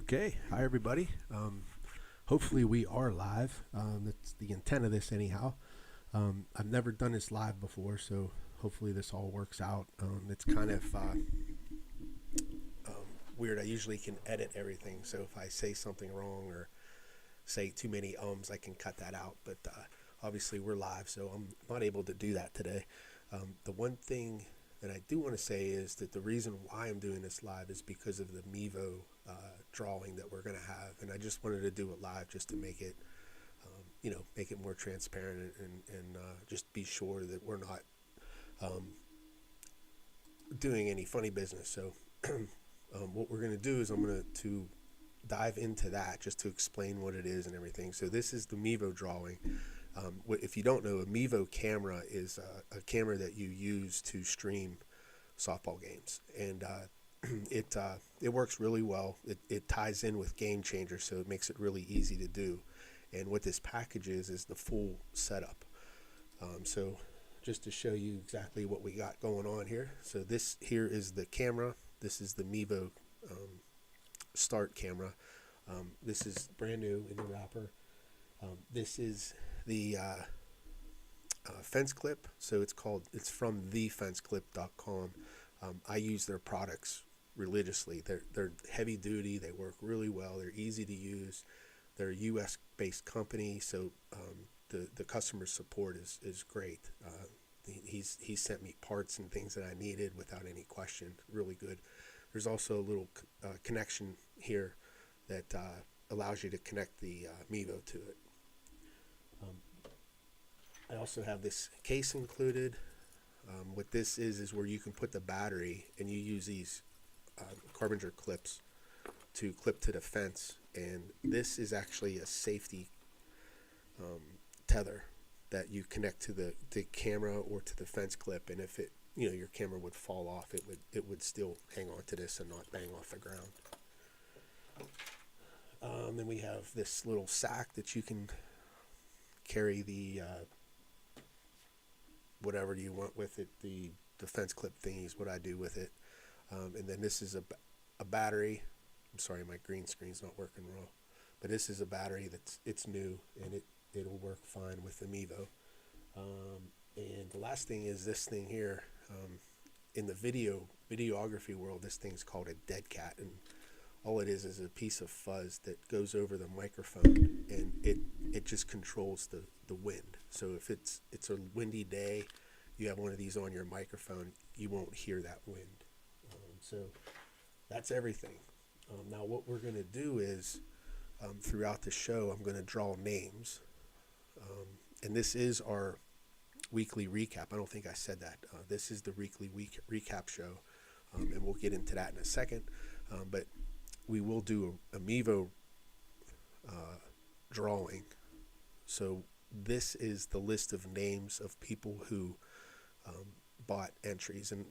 Okay, hi everybody. Hopefully we are live. That's the intent of this, anyhow. I've never done this live before, so hopefully this all works out. It's kind of weird. I usually can edit everything, so if I say something wrong or say too many I can cut that out. But obviously we're live, so I'm not able to do that today. The one thing that I do want to say is that the reason why I'm doing this live is because of the Mevo drawing that we're going to have, and I just wanted to do it live just to make it, make it more transparent and just be sure that we're not doing any funny business. So what we're going to do is I'm going to dive into that just to explain what it is and everything. So this is the Mevo drawing. If you don't know, a Mevo camera is a camera that you use to stream softball games, and it works really well. It ties in with Game Changer, so it makes it really easy to do. And what this package is the full setup. So just to show you exactly what we got going on here. So this here is the camera. This is the Mevo Start camera. This is brand new in the wrapper. This is the fence clip. So it's from thefenceclip.com. I use their products religiously. They're heavy duty. They work really well. They're easy to use. They're a U.S. based company, so the customer support is great. He sent me parts and things that I needed without any question. Really good. There's also a little connection here that allows you to connect the Mevo to it. I also have this case included. What this is where you can put the battery, and you use these Carpenter clips to clip to the fence. And this is actually a safety tether that you connect to the camera or to the fence clip. And if your camera would fall off, it would still hang on to this and not bang off the ground. Then we have this little sack that you can carry the whatever you want with it. The fence clip thingy is what I do with it. And then this is a battery. I'm sorry, my green screen's not working well, but this is a battery it's new, and it'll work fine with the Mevo. And the last thing is this thing here. In the videography world, this thing's called a dead cat, and all it is a piece of fuzz that goes over the microphone, and it just controls the wind. So if it's a windy day, you have one of these on your microphone, you won't hear that wind. So that's everything. Now what we're going to do is throughout the show, I'm going to draw names. And this is our weekly recap. I don't think I said that. This is the weekly recap show, and we'll get into that in a second. But we will do a Mevo drawing. So this is the list of names of people who bought entries, and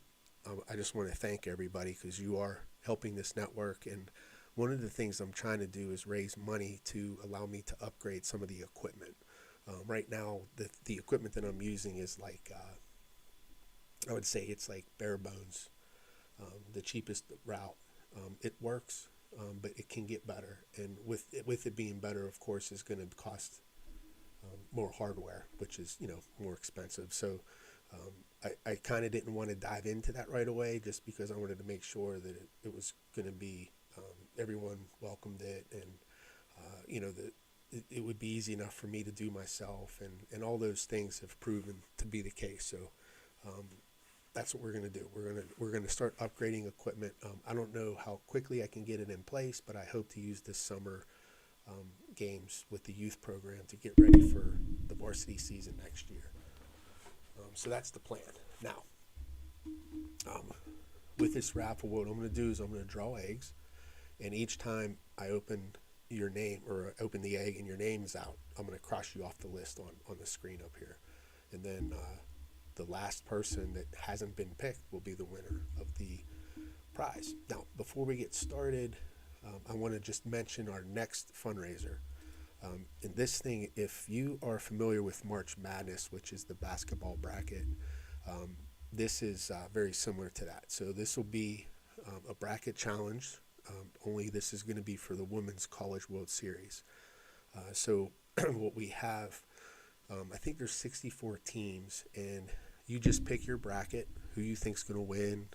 I just want to thank everybody because you are helping this network. And one of the things I'm trying to do is raise money to allow me to upgrade some of the equipment. Right now, the equipment that I'm using is like, I would say it's like bare bones, the cheapest route. It works, but it can get better. And with it being better, of course, is going to cost more hardware, which is, more expensive. So I kind of didn't want to dive into that right away, just because I wanted to make sure that it was going to be, everyone welcomed it, and, it would be easy enough for me to do myself, and all those things have proven to be the case. So that's what we're going to do. We're going to start upgrading equipment. I don't know how quickly I can get it in place, but I hope to use this summer games with the youth program to get ready for the varsity season next year. So that's the plan. Now, with this raffle, what I'm going to do is I'm going to draw eggs, and each time I open your name or open the egg and your name's out, I'm going to cross you off the list on the screen up here. And then the last person that hasn't been picked will be the winner of the prize. Now, before we get started, I want to just mention our next fundraiser. In this thing, if you are familiar with March Madness, which is the basketball bracket, this is very similar to that. So this will be a bracket challenge only this is going to be for the Women's College World Series. So what we have, I think there's 64 teams, and you just pick your bracket, who you think's going to win,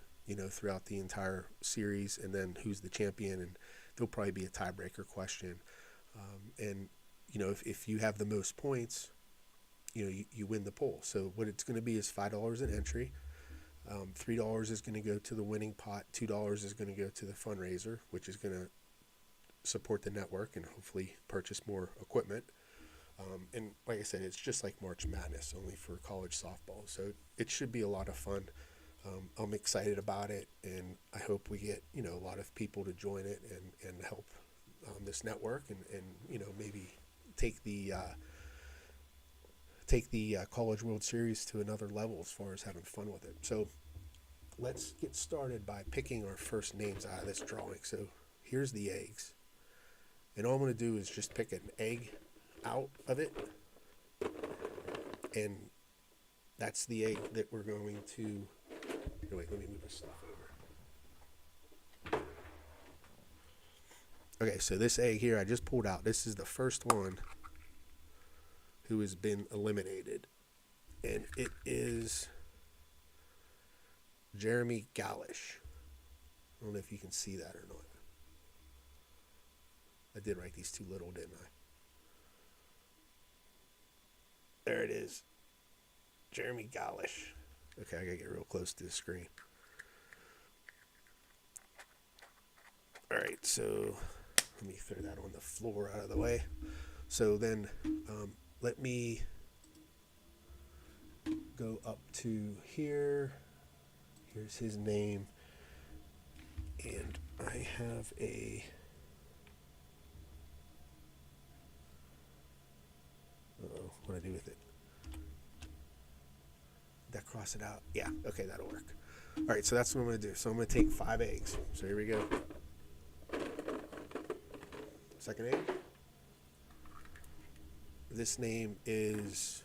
throughout the entire series, and then who's the champion, and there'll probably be a tiebreaker question. And if you have the most points, you win the poll. So what it's going to be is $5 an entry. $3 is going to go to the winning pot. $2 is going to go to the fundraiser, which is going to support the network and hopefully purchase more equipment. And like I said, it's just like March Madness, only for college softball. So it should be a lot of fun. I'm excited about it, and I hope we get a lot of people to join it and help this network, and maybe take the College World Series to another level as far as having fun with it. So let's get started by picking our first names out of this drawing. So here's the eggs, and all I'm going to do is just pick an egg out of it, and that's the egg that we're going to. Wait, let me move this stuff over. Okay, so this egg here I just pulled out. This is the first one who has been eliminated, and it is Jeremy Gallish. I don't know if you can see that or not. I did write these too little, didn't I? There it is. Jeremy Gallish. Okay, I gotta get real close to the screen. Alright, so let me throw that on the floor out of the way. So then let me go up to here. Here's his name. And I have a... Uh-oh, what do I do with it? Did I cross it out? Yeah, okay, that'll work. All right, so that's what I'm going to do. So I'm going to take 5 eggs. So here we go. Second egg. This name is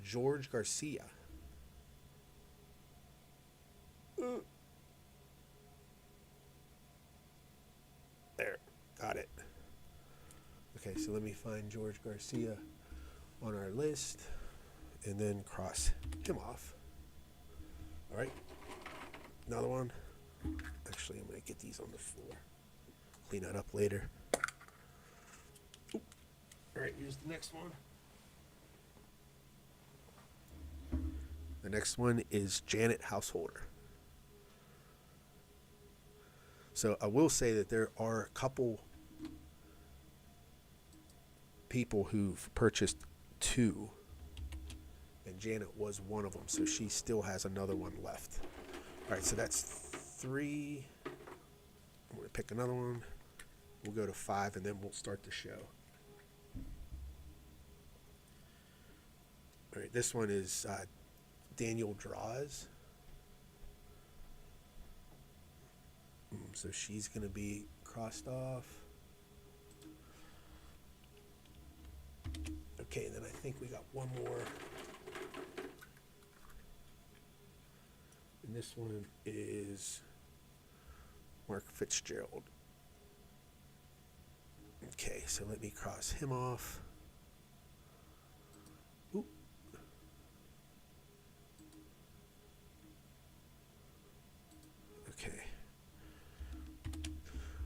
George Garcia. There, got it. Okay, so let me find George Garcia on our list and then cross him off. All right, another one. Actually, I'm going to get these on the floor. Clean that up later. Oop. All right, here's the next one. The next one is Janet Householder. So I will say that there are a couple people who've purchased 2, and Janet was one of them, so she still has another one left. All right, so that's 3. I'm going to pick another one. We'll go to 5, and then we'll start the show. All right, this one is Daniel Draws. So she's going to be crossed off. Okay, then I think we got one more. And this one is Mark Fitzgerald. Okay, so let me cross him off. Oop. Okay.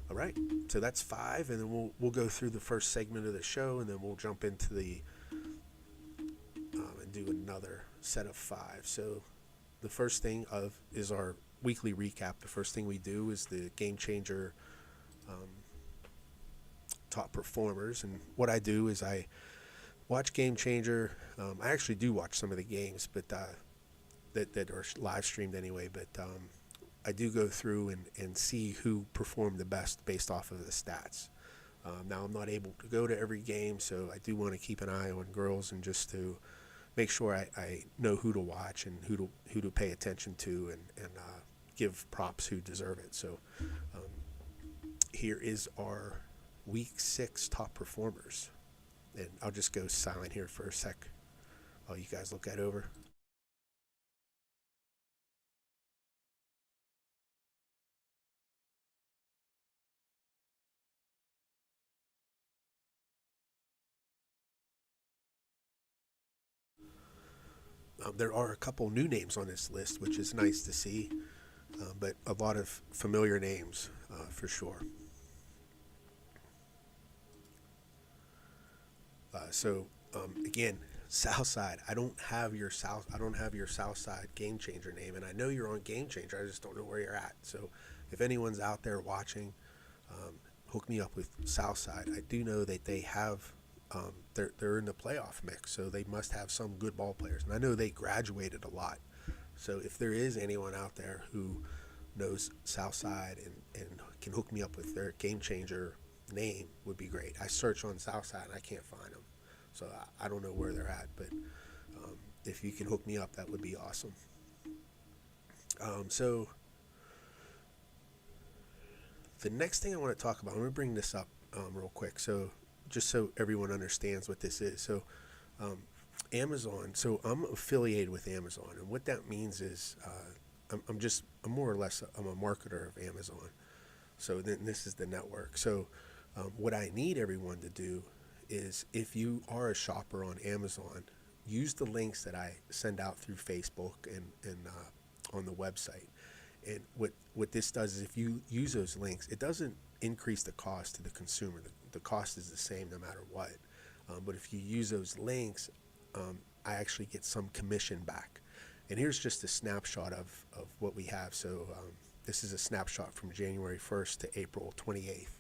All right, so that's 5, and then we'll go through the first segment of the show, and then we'll jump into the and do another set of 5. So the first thing is our weekly recap. The first thing we do is the Game Changer top performers, and what I do is I watch Game Changer. I actually do watch some of the games, but that are live streamed anyway. But I do go through and see who performed the best based off of the stats. Now I'm not able to go to every game, so I do want to keep an eye on girls and just to make sure I know who to watch and who to pay attention to and give props who deserve it. So here is our Week 6 top performers, and I'll just go silent here for a sec while you guys look that over. There are a couple new names on this list, which is nice to see, but a lot of familiar names for sure. Again, Southside. I don't have your Southside Game Changer name, and I know you're on Game Changer. I just don't know where you're at. So, if anyone's out there watching, hook me up with Southside. I do know that they have. They're in the playoff mix, so they must have some good ball players. And I know they graduated a lot. So if there is anyone out there who knows Southside and can hook me up with their Game Changer name, would be great. I search on Southside and I can't find them, so I don't know where they're at. But if you can hook me up, that would be awesome. So the next thing I want to talk about, I'm going to bring this up real quick. So just so everyone understands what this is. So Amazon, so I'm affiliated with Amazon, and what that means is I'm more or less I'm a marketer of Amazon. So then this is the network. So what I need everyone to do is, if you are a shopper on Amazon, use the links that I send out through Facebook and on the website. And what this does is, if you use those links, it doesn't increase the cost to the consumer. The cost is the same no matter what. But if you use those links, I actually get some commission back. And here's just a snapshot of what we have. So this is a snapshot from January 1st to April 28th.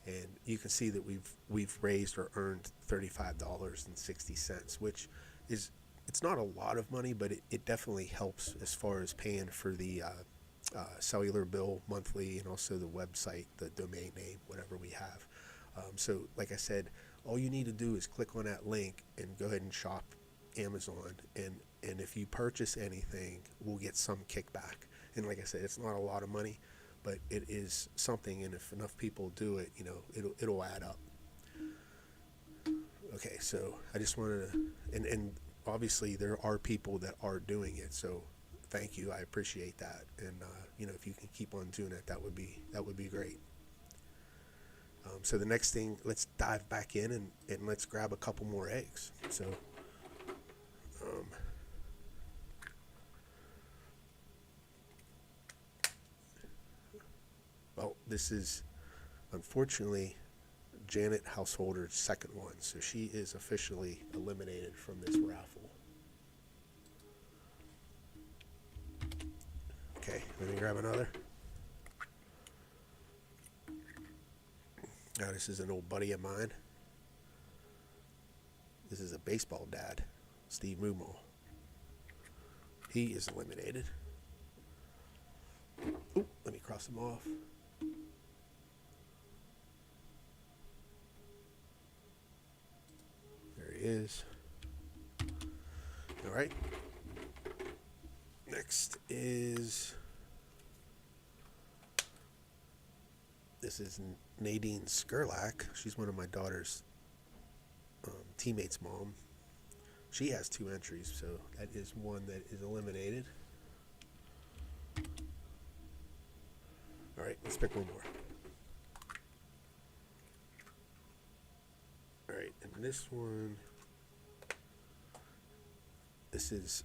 And you can see that we've raised or earned $35.60, which is, it's not a lot of money, but it definitely helps as far as paying for the cellular bill monthly, and also the website, the domain name, whatever we have. So like I said, all you need to do is click on that link and go ahead and shop Amazon, and if you purchase anything, we'll get some kickback. And like I said, it's not a lot of money, but it is something, and if enough people do it, it'll add up. Okay, so I just wanted to, and obviously there are people that are doing it, so thank you, I appreciate that. And if you can keep on doing it, that would be great. So the next thing, let's dive back in and let's grab a couple more eggs. So well, this is unfortunately Janet Householder's second one, so she is officially eliminated from this raffle. Okay, let me grab another. Now, this is an old buddy of mine. This is a baseball dad, Steve Mumo. He is eliminated. Oop, let me cross him off. There he is. All right. Next is, this is Nadine Skurlak. She's one of my daughter's teammates' mom. She has 2 entries, so that is one that is eliminated. All right, let's pick one more. All right, and this one, this is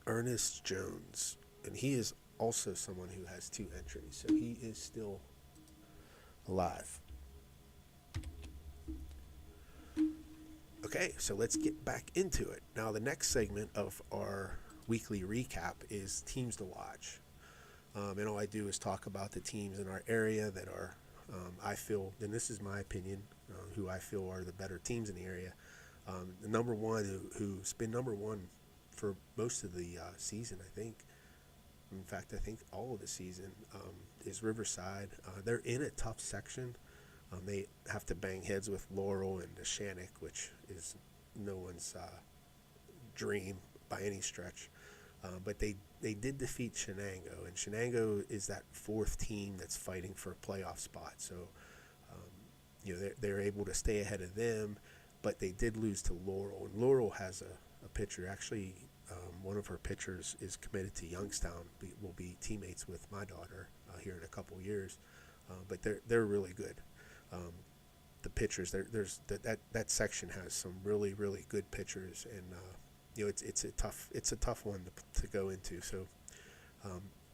Ernest Jones, and he is also someone who has 2 entries, so he is still alive. Okay, so let's get back into it. Now, the next segment of our weekly recap is teams to watch. And all I do is talk about the teams in our area that are, I feel, and this is my opinion, who I feel are the better teams in the area. The number one, who's been number one for most of the season, I think. In fact, I think all of the season, is Riverside. They're in a tough section. They have to bang heads with Laurel and Neshannock, which is no one's dream by any stretch. But they did defeat Shenango, and Shenango is that 4th team that's fighting for a playoff spot. So, they're able to stay ahead of them, but they did lose to Laurel. And Laurel has a pitcher. Actually, one of her pitchers is committed to Youngstown. Will be teammates with my daughter here in a couple years. But they're really good. The pitchers, there's that section has some really, really good pitchers, and it's a tough one to go into. So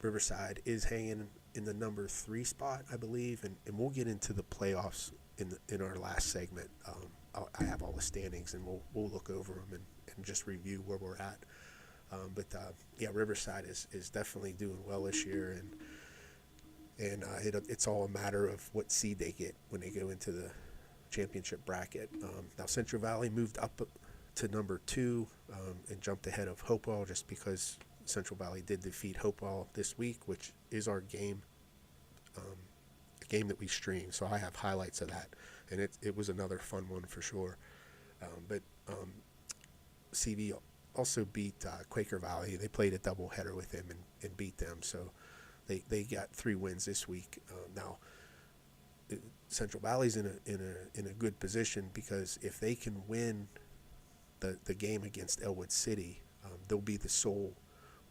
Riverside is hanging in the number 3 spot, I believe, and we'll get into the playoffs in our last segment. I have all the standings, and we'll look over them and just review where we're at. But Riverside is definitely doing well this year, and it's all a matter of what seed they get when they go into the championship bracket. Now Central Valley moved up to number 2 and jumped ahead of Hopewell just because Central Valley did defeat Hopewell this week, which is our game, a game that we stream. So I have highlights of that, and it was another fun one for sure. But CV also beat Quaker Valley. They played a doubleheader with them and beat them. So they got 3 wins this week. Now Central Valley's in a good position because if they can win the game against Elwood City, they'll be the sole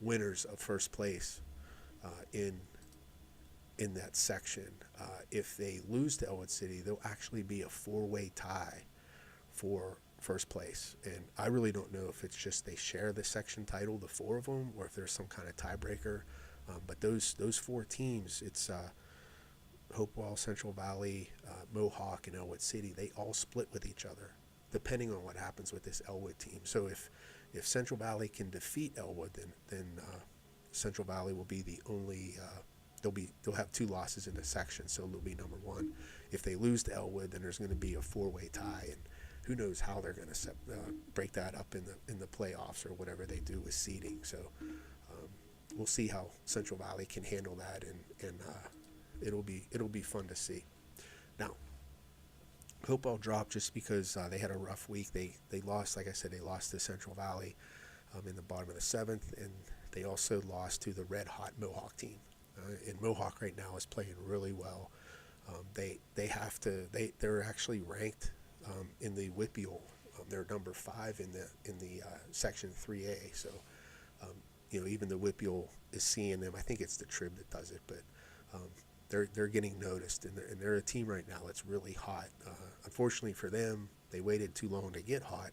winners of first place in that section. If they lose to Elwood City, they'll actually be a 4-way tie for first place. And I really don't know if it's just they share the section title, the 4 of them, or if there's some kind of tiebreaker. But those 4 teams, it's Hopewell, Central Valley, Mohawk, and Elwood City, they all split with each other, depending on what happens with this Elwood team. So if Central Valley can defeat Elwood, then Central Valley will be the only. They'll have 2 losses in the section, so they'll be number 1. If they lose to Elwood, then there's going to be a 4-way tie, and who knows how they're going to break that up in the playoffs or whatever they do with seeding. So we'll see how Central Valley can handle that, and it'll be fun to see. Now, Hopewell dropped just because they had a rough week. They lost, like I said, they lost to Central Valley in the bottom of the 7th, and they also lost to the red hot Mohawk team. And Mohawk right now is playing really well. They're actually ranked in the WPIAL. They're number 5 in the section 3A. So even the WPIAL is seeing them. I think it's the Trib that does it, but they're getting noticed, and they're a team right now that's really hot. Unfortunately for them, they waited too long to get hot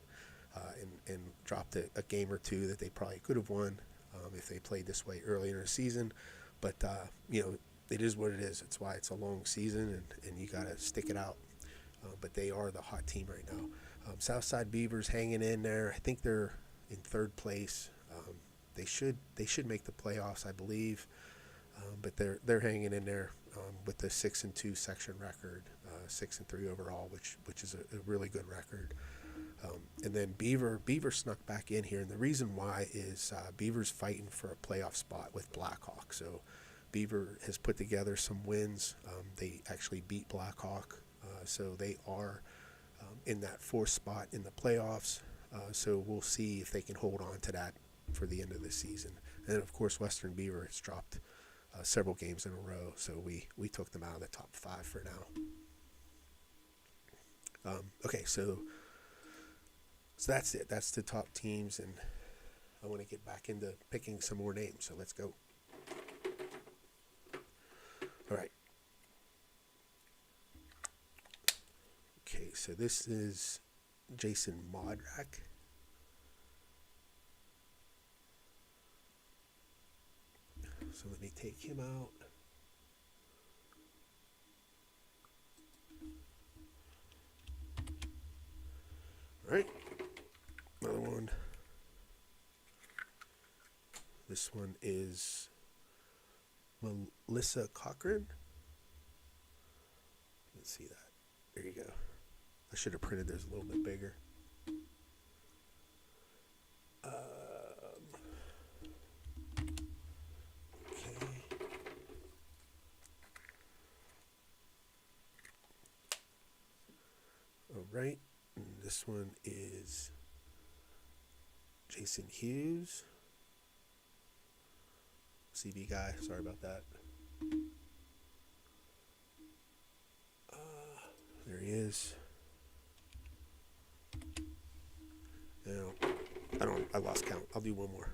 and dropped a game or 2 that they probably could have won if they played this way earlier in the season. But it is what it is. That's why it's a long season, and you got to stick it out. But they are the hot team right now. Southside Beavers hanging in there. I think they're in 3rd place. They should make the playoffs, I believe. But they're hanging in there with the 6-2 section record, 6-3 overall, which is a really good record. And then Beaver snuck back in here, and the reason why is Beaver's fighting for a playoff spot with Blackhawk. So Beaver has put together some wins. They actually beat Blackhawk, so they are in that 4th spot in the playoffs. So we'll see if they can hold on to that for the end of the season. And of course, Western Beaver has dropped several games in a row, so we took them out of the top 5 for now. Okay, so that's it. That's the top teams, and I want to get back into picking some more names, so let's go. All right. Okay, so this is Jason Modrak. So let me take him out. All right. Another one. This one is Melissa Cochran. Let's see that. There you go. I should have printed those a little bit bigger. Okay. All right. And this one is Jason Hughes. CD guy. Sorry about that. There he is. Now, I lost count. I'll do one more.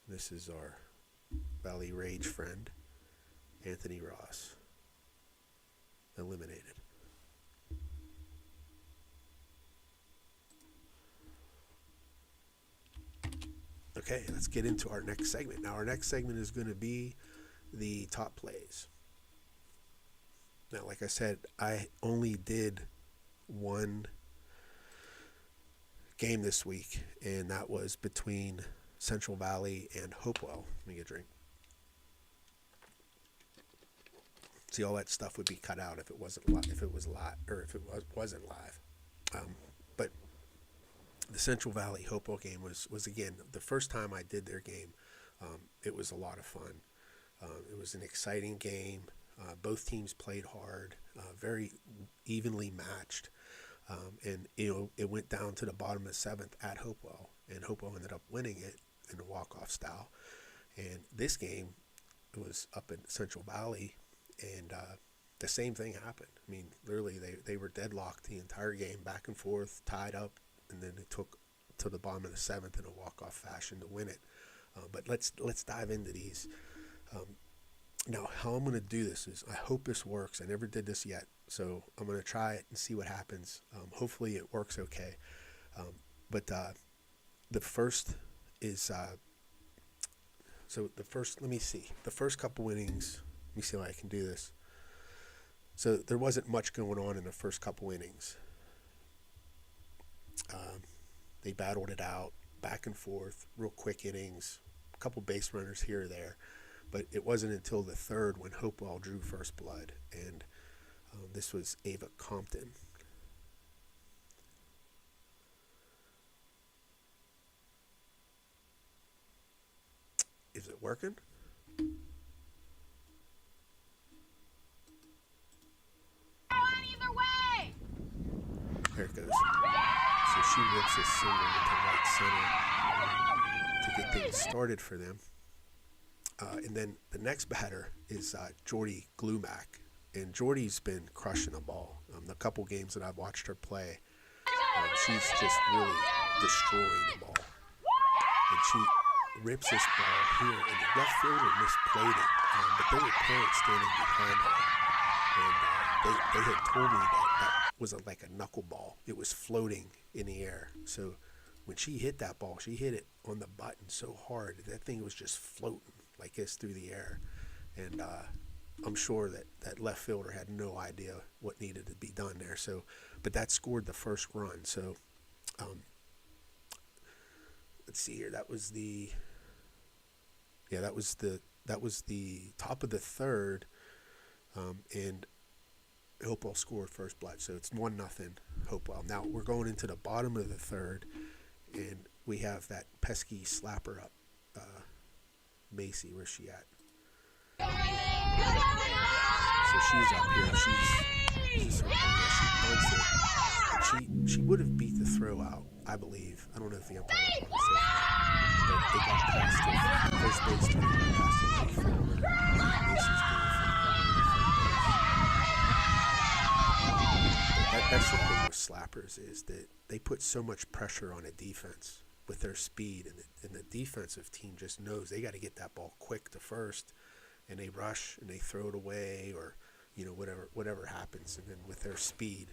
This is our Valley Rage friend, Anthony Ross. Eliminated. Okay, let's get into our next segment. Now, our next segment is going to be the top plays. Now, like I said, I only did one game this week, and that was between Central Valley and Hopewell. Let me get a drink. See, all that stuff would be cut out if it wasn't live, wasn't live. But the Central Valley Hopewell game was again the first time I did their game. It was a lot of fun. It was an exciting game. Both teams played hard, very evenly matched, and it went down to the bottom of the seventh at Hopewell, and Hopewell ended up winning it in the walk-off style. And this game, it was up in Central Valley. And the same thing happened. I mean, literally, they were deadlocked the entire game, back and forth, tied up, and then it took to the bottom of the seventh in a walk-off fashion to win it. But let's dive into these. Now, how I'm going to do this is, I hope this works. I never did this yet, so I'm going to try it and see what happens. Hopefully, it works okay. But the first is let me see. The first couple innings. Let me see how I can do this. So there wasn't much going on in the first couple innings. They battled it out, back and forth, real quick innings, a couple base runners here or there. But it wasn't until the third when Hopewell drew first blood. And this was Ava Compton. Is it working? There it goes. So she rips a single into right center to get things started for them. And then the next batter is Jordy Glumack. And Jordy's been crushing the ball. The couple games that I've watched her play, she's just really destroying the ball. And she rips this ball here, and the left fielder misplayed it. But there were parents standing behind her. And they had told me that was like a knuckleball. It was floating in the air. So when she hit that ball, she hit it on the button so hard that thing was just floating like this through the air. And I'm sure that left fielder had no idea what needed to be done there. So, but that scored the first run. So let's see here. That was the top of the third, and Hopewell scored first blood, so it's 1-0 Hopewell. Now we're going into the bottom of the third, and we have that pesky slapper up, Macy. Where's she at? So she's up here. She's she bunts it. And she would have beat the throw out, I believe. I don't know if the umpire was on the but they got past it. First base got past it. Macy's going from that's the thing with slappers is that they put so much pressure on a defense with their speed, and the defensive team just knows they got to get that ball quick to first, and they rush and they throw it away, or whatever happens, and then with their speed,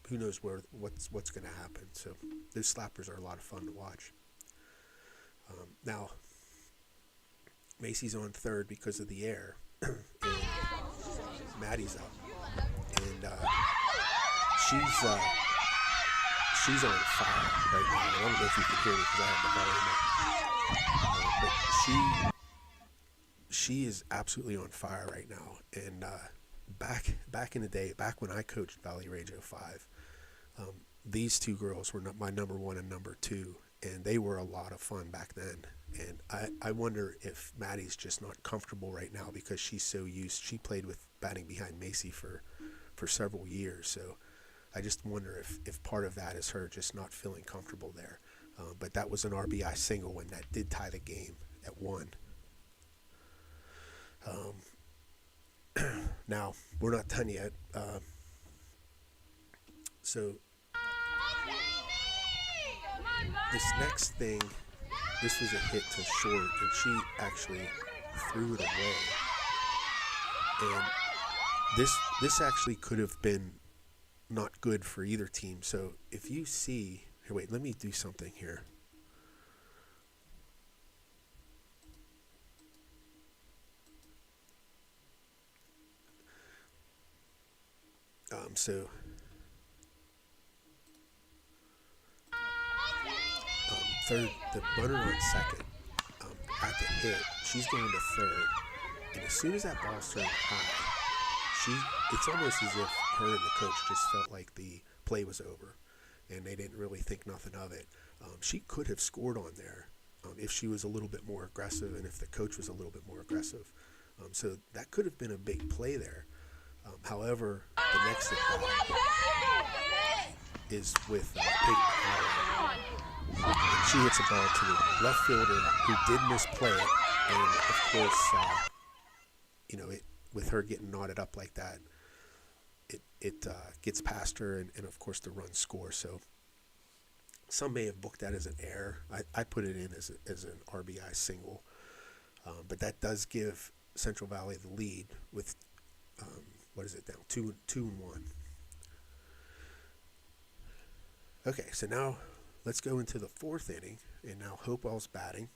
who knows what's going to happen. So those slappers are a lot of fun to watch. Now Macy's on third because of the air, and Maddie's up, and she's on fire right now. I don't know if you can hear me because I have the volume up. But she is absolutely on fire right now. And back in the day, back when I coached Valley Rage 05, these two girls were my number one and number two, and they were a lot of fun back then. And I wonder if Maddie's just not comfortable right now because she's so used. She played with batting behind Macy for several years, so I just wonder if part of that is her just not feeling comfortable there. But that was an RBI single, and that did tie the game at 1. Now, we're not done yet. So this next thing, this was a hit to short, and she actually threw it away. And this actually could have been not good for either team. So if you see here, wait, let me do something here. So third, the runner on second at the hit, she's going to third, and as soon as that ball's turned high, it's almost as if her and the coach just felt like the play was over, and they didn't really think nothing of it. She could have scored on there if she was a little bit more aggressive, and if the coach was a little bit more aggressive. So that could have been a big play there. However, the next at bat is with Peyton McCarroll. And she hits a ball to the left fielder who did misplay it. And of course, with her getting knotted up like that, it gets past her, and of course the run scores. So some may have booked that as an error. I put it in as an RBI single. But that does give Central Valley the lead with, what is it now? 2-1. Okay, so now let's go into the fourth inning, and now Hopewell's batting.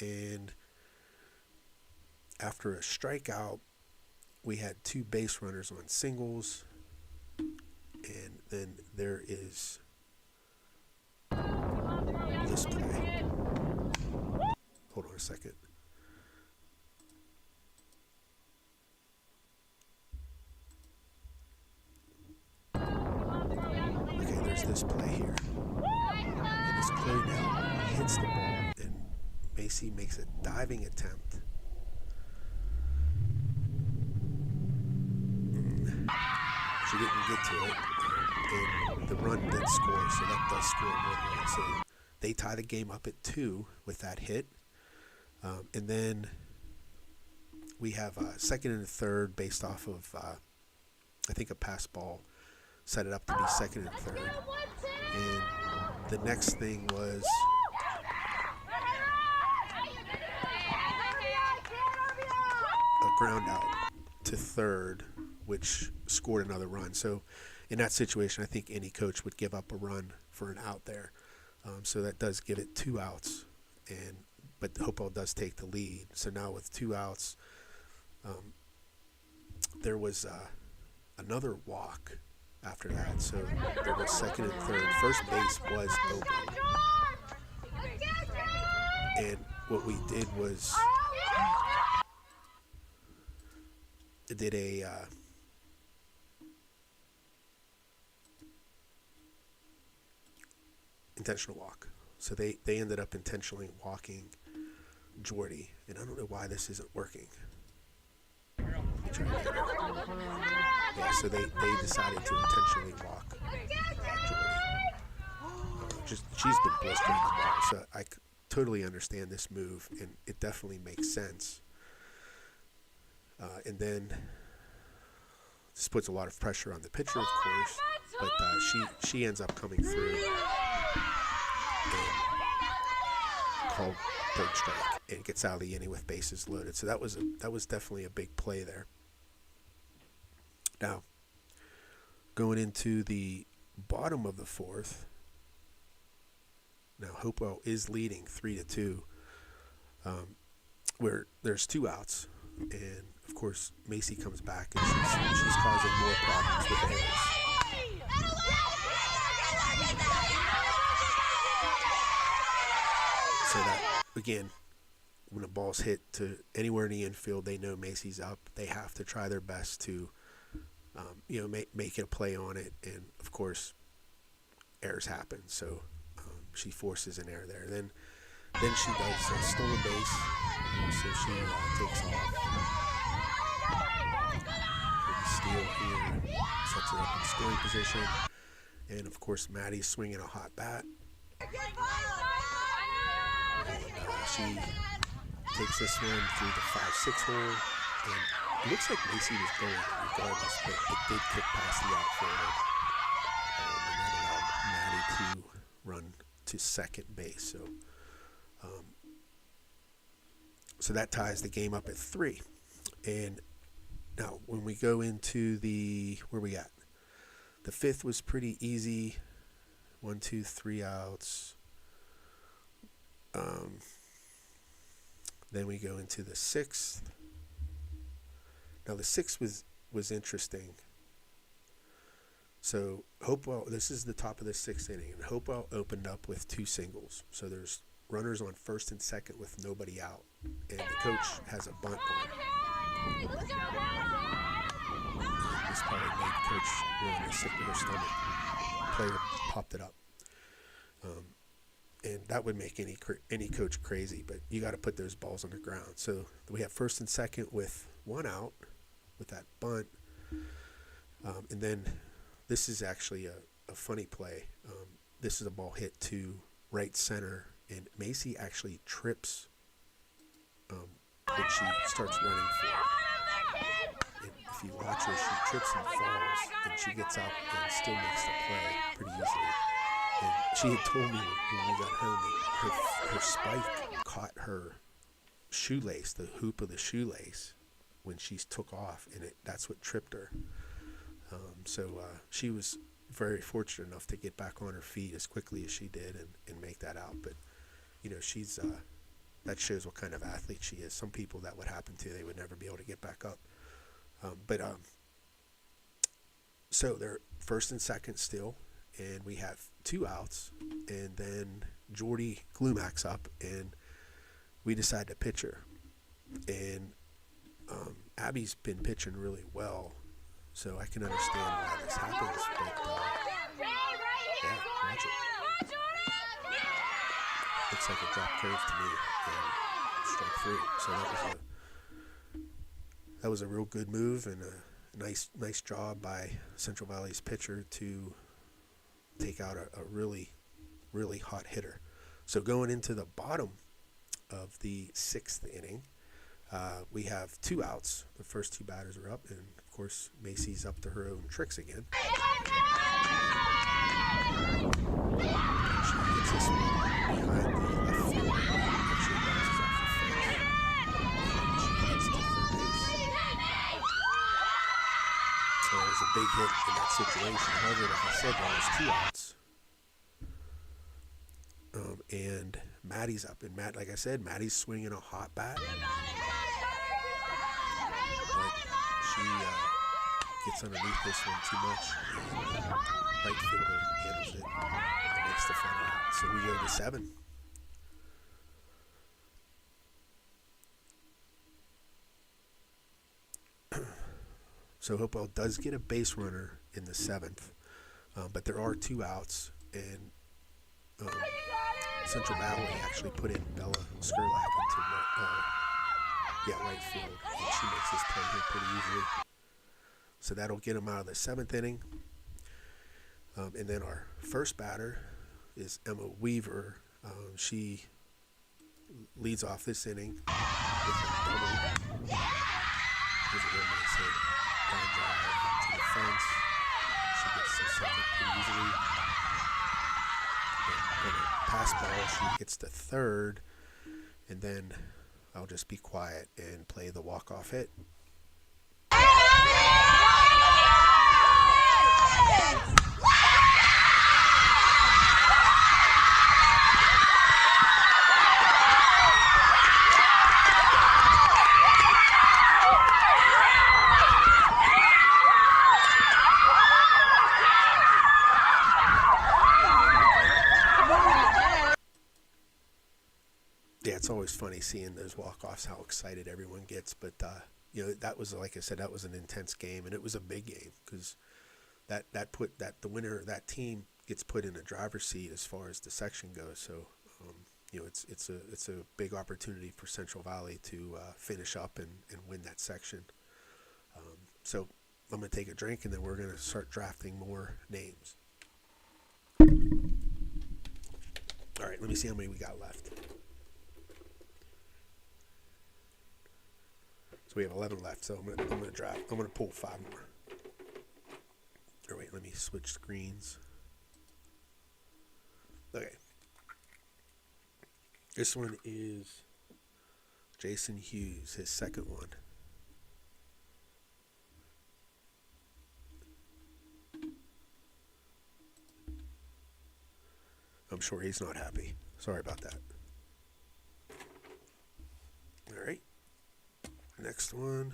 And after a strikeout, we had 2 base runners on singles, and then there is this play. Hold on a second. Okay, there's this play here. And this play now hits the ball, and Macy makes a diving attempt. She didn't get to it, and the run did score, so that does score 1 run. So they tie the game up at 2 with that hit. And then we have second and third based off of, I think, a pass ball set it up to be second and third. And the next thing was a ground out to third, which scored another run. So in that situation, I think any coach would give up a run for an out there. So that does give it 2 outs, but Hopewell does take the lead. So now with 2 outs, there was another walk after that. So there was second and third. First base was open. And what we did was did a intentional walk. So they ended up intentionally walking Jordy, and I don't know why this isn't working. Yeah, so they decided to intentionally walk Jordy. She's been blistering the ball, so I totally understand this move, and it definitely makes sense. And then this puts a lot of pressure on the pitcher, of course, but she ends up coming through and called third strike and gets out of the inning with bases loaded. So that was definitely a big play there. Now, going into the bottom of the fourth, now Hopewell is leading 3-2, where there's 2 outs, and of course Macy comes back and she's causing more problems with errors. So that, again, when a ball's hit to anywhere in the infield, they know Macy's up. They have to try their best to, make it a play on it. And of course, errors happen. So she forces an error there. Then she does a stolen base. So she takes off. Steal here, sets it up in scoring position. And of course, Maddie's swinging a hot bat. And she takes this one through the 5-6 hole, and it looks like Macy was going regardless, but it did kick past the outfielder, and that allowed Maddie to run to second base. So that ties the game up at 3. And now when we go into where we at? The 5th was pretty easy. 1, 2, 3 outs. Then we go into the 6th. Now the 6th was interesting. So Hopewell, this is the top of the 6th inning, and Hopewell opened up with 2 singles. So there's runners on first and second with nobody out, and the coach has a bunt on. And this probably made coach really sick to her stomach. Player popped it up. And that would make any coach crazy, but you got to put those balls on the ground. So we have first and second with 1 out with that bunt. And then this is actually a funny play. This is a ball hit to right center, and Macy actually trips when she starts running for it. And if you watch her, she trips and falls, and she gets up and still makes the play pretty easily. And she had told me when we got home that her spike caught her shoelace, the hoop of the shoelace, when she took off, and that's what tripped her. So she was very fortunate enough to get back on her feet as quickly as she did and make that out. But, she's that shows what kind of athlete she is. Some people that would happen to, they would never be able to get back up. So they're first and second still, and we have 2 outs, and then Jordy Glumack's up, and we decide to pitch her. And Abby's been pitching really well, so I can understand why this happens. But yeah, watch it. Looks like a drop curve to me, and strike 3. So that was a real good move, and a nice job by Central Valley's pitcher to take out a really, really hot hitter. So going into the bottom of the 6th inning, we have 2 outs. The first 2 batters are up, and of course Macy's up to her own tricks again. She gets this one behind the left field. Actually bounces off the fence, and she gets to third base. So it was a big hit in that situation. However, like I said, there was 2 outs. And Maddie's up, and like I said, Maddie's swinging a hot bat. But she gets underneath this one too much, and right fielder handles it and makes the final out. So we go to 7. So Hopewell does get a base runner in the 7th, but there are 2 outs, and Central Valley actually put in Bella Skurlak into right field, and she makes this play here pretty easily. So that'll get him out of the 7th inning. And then our first batter is Emma Weaver. She leads off this inning with a double. Here's a real nice hit. Down drive to the fence. She gets to second pretty easily. And a pass ball, she gets to third. And then I'll just be quiet and play the walk-off hit. Yeah, it's always funny seeing those walk-offs, how excited everyone gets. But, that was, like I said, that was an intense game, and it was a big game because the winner of that team gets put in a driver's seat as far as the section goes. So, it's a big opportunity for Central Valley to finish up and win that section. So I'm going to take a drink, and then we're going to start drafting more names. All right, let me see how many we got left. So we have 11 left, so I'm gonna draft. I'm gonna pull 5 more. Or wait, let me switch screens. Okay. This one is Jason Hughes, his second one. I'm sure he's not happy. Sorry about that. All right. Next one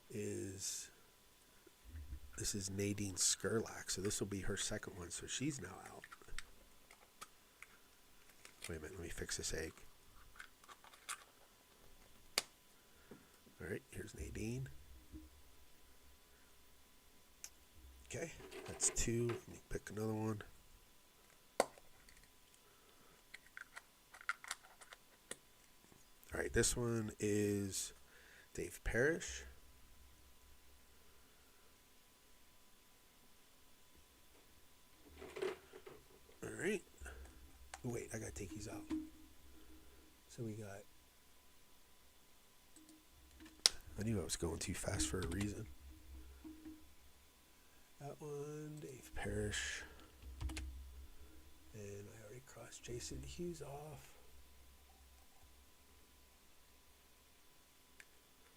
is This is Nadine Skurlak, so this will be her second one, so she's now out. Wait a minute, let me fix this egg. All right, here's Nadine. Okay, that's 2. Let me pick another one. All right, this one is Dave Parrish. All right. Wait, I gotta take these out. So we got. I knew I was going too fast for a reason. That one, Dave Parrish. And I already crossed Jason Hughes off.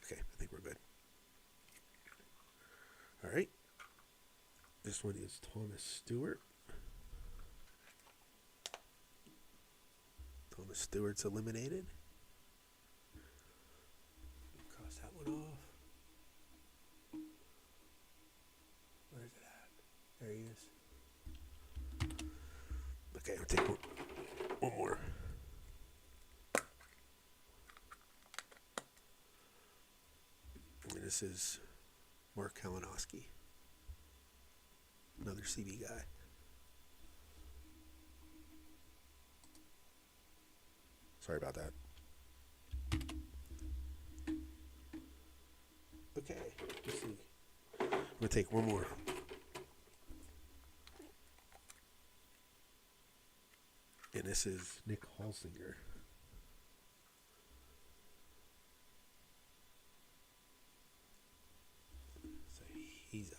Okay, I think we're good. All right. This one is Thomas Stewart. Thomas Stewart's eliminated. Cross that one off. Where is it at? There he is. Okay, I'll take one more. And this is Mark Kalinowski, another CB guy. Sorry about that. Okay, let's see. I'm going to take one more. And this is Nick Halsinger. So he's out.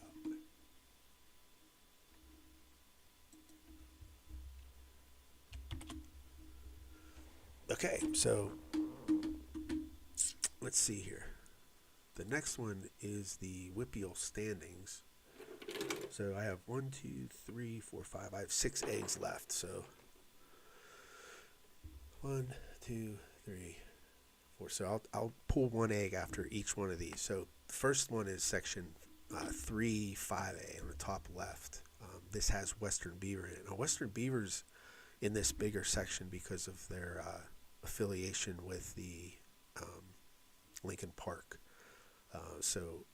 Okay, so let's see here. The next one is the Whippeal standings. So I have 1, 2, 3, 4, 5. I have 6 eggs left. So 1, 2, 3, 4. So I'll pull one egg after each one of these. So the first one is section 3, 5A on the top left. This has Western Beaver in it. Now Western Beaver's in this bigger section because of their affiliation with the Lincoln Park. So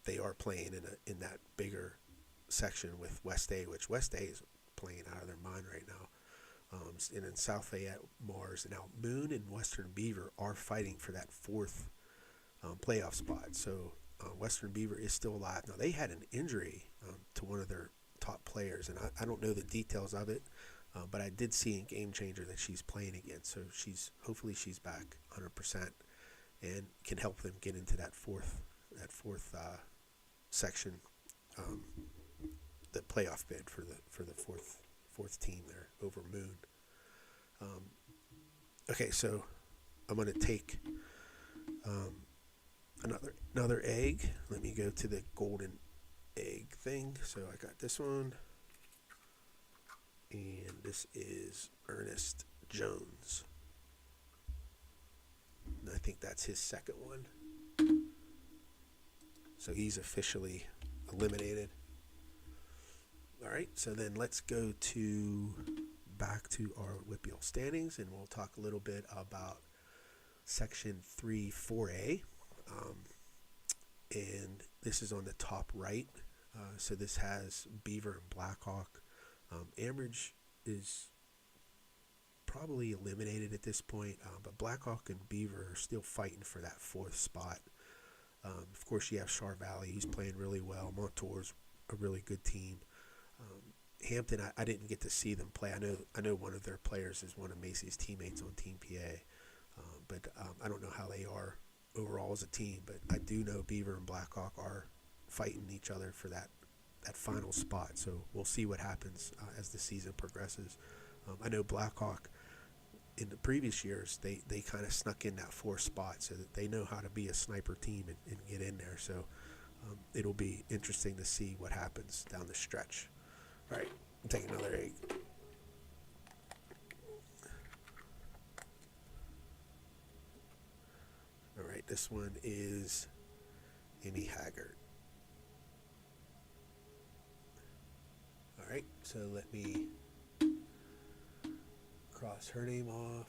they are playing in that bigger section with West A, which West A is playing out of their mind right now. And in South Fayette, Mars, and now Moon and Western Beaver are fighting for that 4th playoff spot. So Western Beaver is still alive. Now they had an injury to one of their top players, and I don't know the details of it. But I did see in Game Changer that she's playing again, so hopefully she's back 100% and can help them get into that fourth section, the playoff bid for the fourth team there over Moon. Okay, so I'm gonna take another egg. Let me go to the golden egg thing. So I got this one. And this is Ernest Jones. And I think that's his second one. So he's officially eliminated. All right, so then let's go back to our Whippeal standings, and we'll talk a little bit about section 3, 4A. And this is on the top right. So this has Beaver and Blackhawk. Ambridge is probably eliminated at this point, but Blackhawk and Beaver are still fighting for that 4th spot. Of course, you have Char Valley, who's playing really well. Montour's a really good team. Hampton, I didn't get to see them play. I know one of their players is one of Macy's teammates on Team PA, but I don't know how they are overall as a team. But I do know Beaver and Blackhawk are fighting each other for that final spot. So we'll see what happens as the season progresses. I know Blackhawk in the previous years, they kind of snuck in that 4th spot so that they know how to be a sniper team and get in there. So it'll be interesting to see what happens down the stretch. All right, I'm taking another egg. All right, this one is Amy Haggard. right, so let me cross her name off.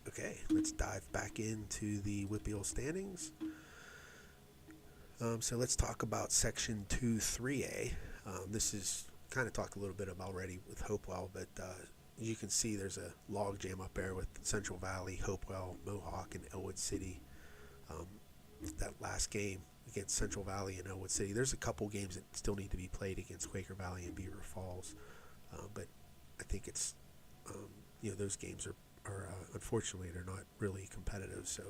Okay, let's dive back into the WPIAL standings. So let's talk about Section 2-3A. This is kind of talked a little bit about already with Hopewell, but you can see there's a log jam up there with Central Valley, Hopewell, Mohawk, and Elwood City. That last game against Central Valley and Elwood City, there's a couple games that still need to be played against Quaker Valley and Beaver Falls, but I think it's those games are unfortunately they're not really competitive, so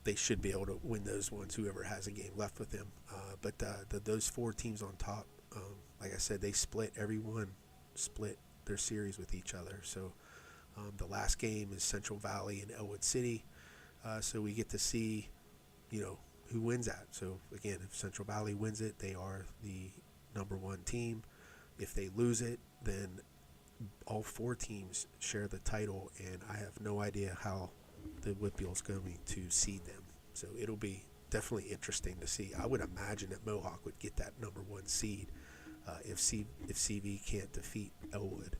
they should be able to win those ones, whoever has a game left with them. But those four teams on top, like I said, everyone split their series with each other. So the last game is Central Valley and Elwood City. So we get to see, who wins that. So again, if Central Valley wins it, they are the number one team. If they lose it, then all four teams share the title, and I have no idea how the WPIAL is going to seed them. So it'll be definitely interesting to see. I would imagine that Mohawk would get that number one seed if CV can't defeat Elwood.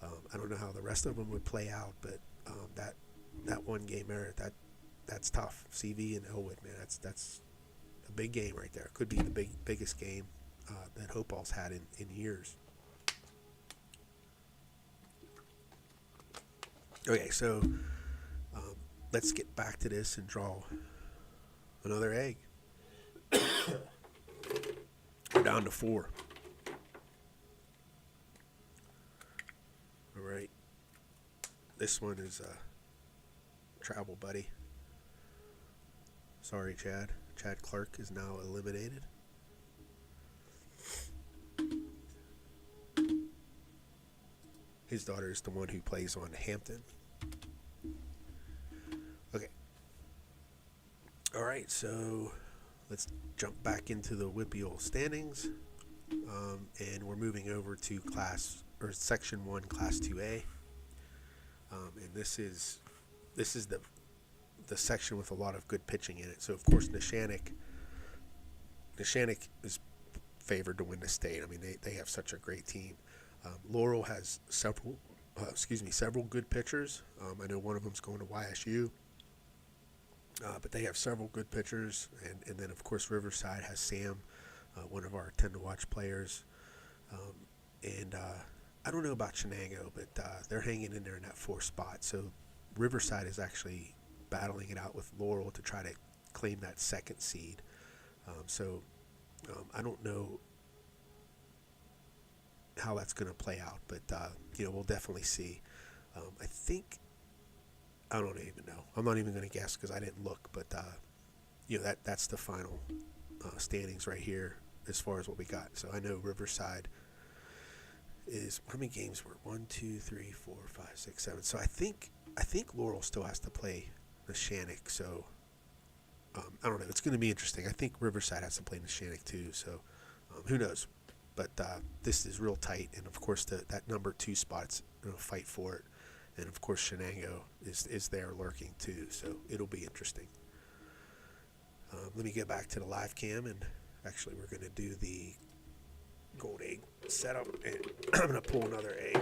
I don't know how the rest of them would play out, but that one game there, that's tough. CV and Elwood, man, that's a big game right there. Could be the biggest game that Hopewell's had in years. Okay, so let's get back to this and draw another egg. We're down to 4. All right. This one is Travel Buddy. Sorry, Chad. Chad Clark is now eliminated. His daughter is the one who plays on Hampton. Okay. All right, so let's jump back into the WPIAL standings, and we're moving over to Section 1, Class 2A, and this is the section with a lot of good pitching in it. So of course Neshannock is favored to win the state. I mean, they have such a great team. Laurel has several good pitchers. I know one of them's going to YSU. But they have several good pitchers, and then of course Riverside has Sam, one of our 10 to watch players, and I don't know about Shenango, but they're hanging in there in that 4th spot. So Riverside is actually battling it out with Laurel to try to claim that 2nd seed. I don't know how that's going to play out, but we'll definitely see. I don't even know. I'm not even going to guess because I didn't look, but that's the final standings right here as far as what we got. So I know Riverside is, how many games were 1, 2, 3, 4, 5, 6, 7. So I think Laurel still has to play Neshannock. So I don't know. It's going to be interesting. I think Riverside has to play Neshannock too. So who knows? But this is real tight, and of course that number 2 spot's going to fight for it. And of course Shenango is there lurking too, so it'll be interesting. Let me get back to the live cam, and actually we're going to do the gold egg setup, and I'm going to pull another egg.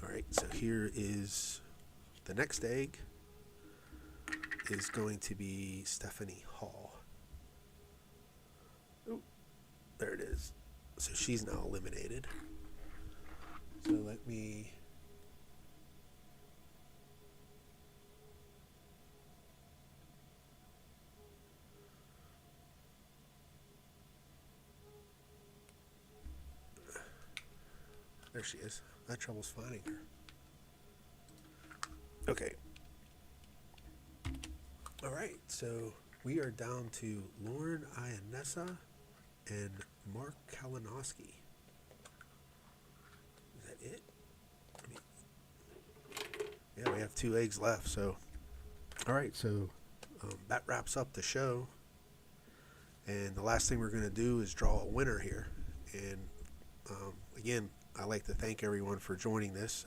All right, so here is the next egg. Is going to be Stephanie Hall. Ooh, there it is. So she's now eliminated. So let me there she is. I had trouble finding her. Okay. All right, so we are down to Lauren Ianessa and Mark Kalinowski. It? Yeah, we have 2 eggs left. So, all right. So that wraps up the show. And the last thing we're going to do is draw a winner here. And again, I'd like to thank everyone for joining this.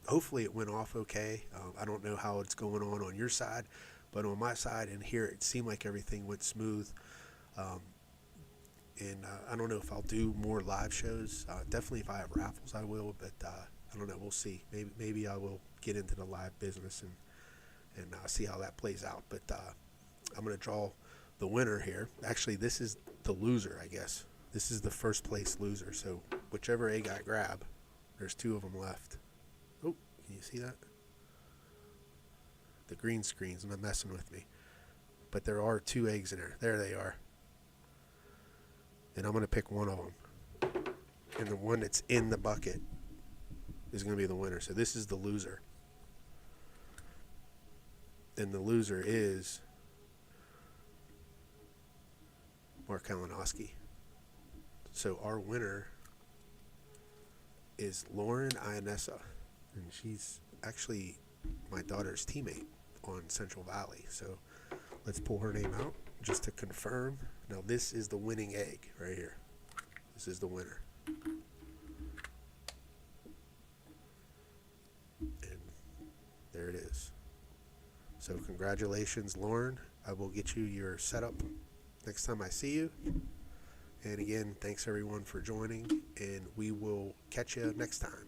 Hopefully it went off okay. I don't know how it's going on your side. But on my side and here, it seemed like everything went smooth. And I don't know if I'll do more live shows. Definitely if I have raffles, I will. But I don't know. We'll see. Maybe I will get into the live business and see how that plays out. But I'm going to draw the winner here. Actually, this is the loser, I guess. This is the first place loser. So whichever egg I grab, there's 2 of them left. Oh, can you see that? The green screen's not messing with me. But there are 2 eggs in there. There they are. And I'm going to pick one of them. And the one that's in the bucket is going to be the winner. So this is the loser. And the loser is Mark Kalinowski. So our winner is Lauren Ionessa. And she's actually my daughter's teammate on Central Valley. So let's pull her name out just to confirm. Now this is the winning egg right here. This is the winner. And there it is. So congratulations, Lauren. I will get you your setup next time I see you. And again, thanks everyone for joining, and we will catch you next time.